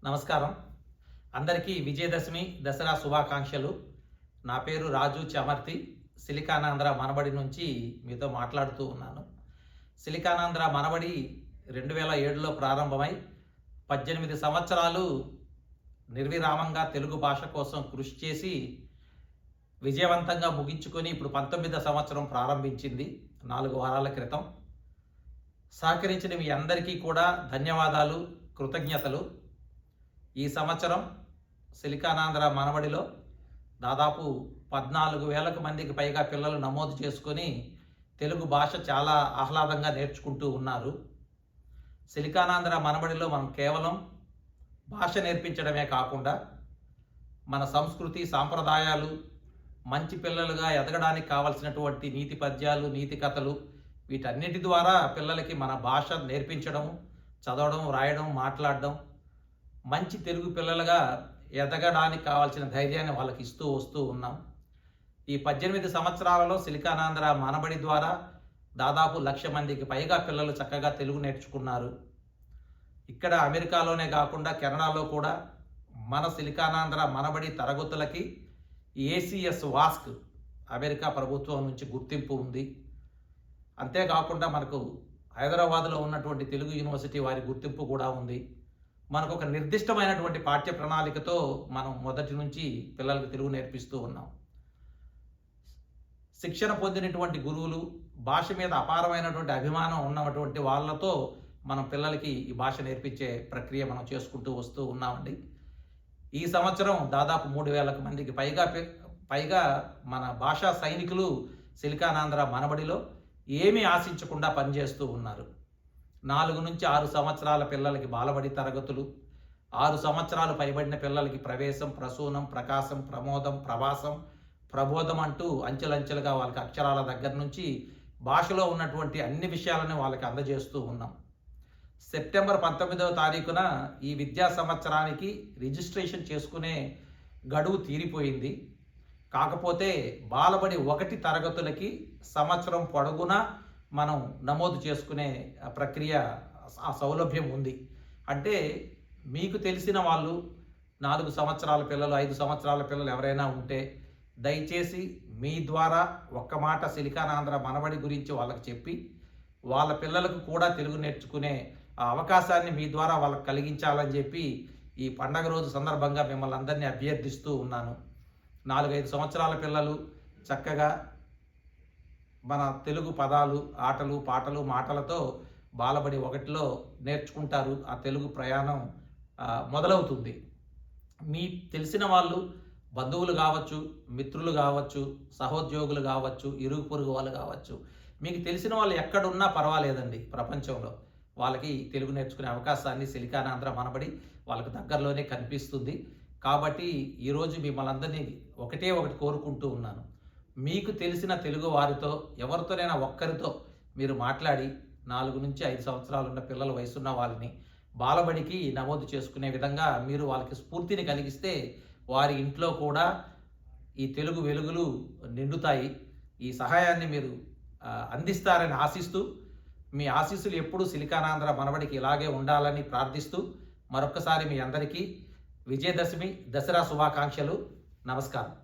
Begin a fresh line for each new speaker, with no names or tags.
నమస్కారం. అందరికీ విజయదశమి దసరా శుభాకాంక్షలు. నా పేరు రాజు చమర్తి. సిలికానాంధ్ర మనబడి నుంచి మీతో మాట్లాడుతూ ఉన్నాను. సిలికానాంధ్ర మనబడి 2007లో ప్రారంభమై 18 సంవత్సరాలు నిర్విరామంగా తెలుగు భాష కోసం కృషి చేసి విజయవంతంగా ముగించుకొని ఇప్పుడు 19వ సంవత్సరం ప్రారంభించింది 4 వారాల క్రితం. సహకరించిన మీ అందరికీ కూడా ధన్యవాదాలు, కృతజ్ఞతలు. ఈ సంవత్సరం సిలికానాంధ్ర మనబడిలో దాదాపు 14,000 మందికి పైగా పిల్లలు నమోదు చేసుకొని తెలుగు భాష చాలా ఆహ్లాదంగా నేర్చుకుంటూ ఉన్నారు. సిలికానాంధ్ర మనబడిలో మనం కేవలం భాష నేర్పించడమే కాకుండా మన సంస్కృతి, సాంప్రదాయాలు, మంచి పిల్లలుగా ఎదగడానికి కావలసినటువంటి నీతి పద్యాలు, నీతి కథలు వీటన్నిటి ద్వారా పిల్లలకి మన భాష నేర్పించడం, చదవడం, రాయడం, మాట్లాడడం, మంచి తెలుగు పిల్లలుగా ఎదగడానికి కావాల్సిన ధైర్యాన్ని వాళ్ళకి ఇస్తూ వస్తూ ఉన్నాం. ఈ 18 సంవత్సరాలలో సిలికానాంధ్ర మనబడి ద్వారా దాదాపు 1,00,000 మందికి పైగా పిల్లలు చక్కగా తెలుగు నేర్చుకున్నారు. ఇక్కడ అమెరికాలోనే కాకుండా కెనడాలో కూడా మన సిలికానాంధ్ర మనబడి తరగతులకి ACS వాస్క్ అమెరికా ప్రభుత్వం నుంచి గుర్తింపు ఉంది. అంతేకాకుండా మనకు హైదరాబాద్లో ఉన్నటువంటి తెలుగు యూనివర్సిటీ వారి గుర్తింపు కూడా ఉంది. మనకు ఒక నిర్దిష్టమైనటువంటి పాఠ్య ప్రణాళికతో మనం మొదటి నుంచి పిల్లలకు తెలుగు నేర్పిస్తూ ఉన్నాం. శిక్షణ పొందినటువంటి గురువులు, భాష మీద అపారమైనటువంటి అభిమానం ఉన్నటువంటి వాళ్ళతో మనం పిల్లలకి ఈ భాష నేర్పించే ప్రక్రియ మనం చేసుకుంటూ వస్తూ ఉన్నామండి. ఈ సంవత్సరం దాదాపు 3,000 మందికి పైగా మన భాషా సైనికులు సిలికానాంధ్ర మనబడిలో ఏమీ ఆశించకుండా పనిచేస్తూ ఉన్నారు. 4 నుంచి 6 సంవత్సరాల పిల్లలకి బాలబడి తరగతులు, 6 సంవత్సరాలు పైబడిన పిల్లలకి ప్రవేశం, ప్రసూనం, ప్రకాశం, ప్రమోదం, ప్రవాసం, ప్రబోధం అంటూ అంచెలంచెలుగా వాళ్ళకి అక్షరాల దగ్గర నుంచి భాషలో ఉన్నటువంటి అన్ని విషయాలను వాళ్ళకి అందజేస్తూ ఉన్నాం. సెప్టెంబర్ 19వ తారీఖున ఈ విద్యా సంవత్సరానికి రిజిస్ట్రేషన్ చేసుకునే గడువు తీరిపోయింది. కాకపోతే బాలబడి 1 తరగతులకి సంవత్సరం పొడవునా మనం నమోదు చేసుకునే ప్రక్రియ, ఆ సౌలభ్యం ఉంది. అంటే మీకు తెలిసిన వాళ్ళు 4 సంవత్సరాల పిల్లలు, 5 సంవత్సరాల పిల్లలు ఎవరైనా ఉంటే దయచేసి మీ ద్వారా ఒక్క మాట సిలికానాంధ్ర మనబడి గురించి వాళ్ళకి చెప్పి వాళ్ళ పిల్లలకు కూడా తెలుగు నేర్చుకునే ఆ అవకాశాన్ని మీ ద్వారా వాళ్ళకి కలిగించాలని చెప్పి ఈ పండగ రోజు సందర్భంగా మిమ్మల్ని అందరినీ అభ్యర్థిస్తూ ఉన్నాను. 4-5 సంవత్సరాల పిల్లలు చక్కగా మన తెలుగు పదాలు, ఆటలు, పాటలు, మాటలతో బాలబడి 1లో నేర్చుకుంటారు. ఆ తెలుగు ప్రయాణం మొదలవుతుంది. మీ తెలిసిన వాళ్ళు, బంధువులు కావచ్చు, మిత్రులు కావచ్చు, సహోద్యోగులు కావచ్చు, ఇరుగు పొరుగు వాళ్ళు కావచ్చు, మీకు తెలిసిన వాళ్ళు ఎక్కడున్నా పర్వాలేదండి ప్రపంచంలో. వాళ్ళకి తెలుగు నేర్చుకునే అవకాశాన్ని సిలికానాంధ్ర మనబడి వాళ్ళకి దగ్గరలోనే కనిపిస్తుంది. కాబట్టి ఈరోజు మిమ్మల్ని అందరినీ ఒకటి కోరుకుంటూ ఉన్నాను. మీకు తెలిసిన తెలుగు వారితో, ఎవరితోనైనా ఒక్కరితో మీరు మాట్లాడి 4 నుంచి 5 సంవత్సరాలు ఉన్న పిల్లల వయసున్న వాళ్ళని బాలబడికి నమోదు చేసుకునే విధంగా మీరు వాళ్ళకి స్ఫూర్తిని కలిగిస్తే వారి ఇంట్లో కూడా ఈ తెలుగు వెలుగులు నిండుతాయి. ఈ సహాయాన్ని మీరు అందిస్తారని ఆశిస్తూ, మీ ఆశీస్సులు ఎప్పుడూ సిలికానాంధ్ర మనబడికి ఇలాగే ఉండాలని ప్రార్థిస్తూ మరొక్కసారి మీ అందరికీ విజయదశమి దసరా శుభాకాంక్షలు. నమస్కారం.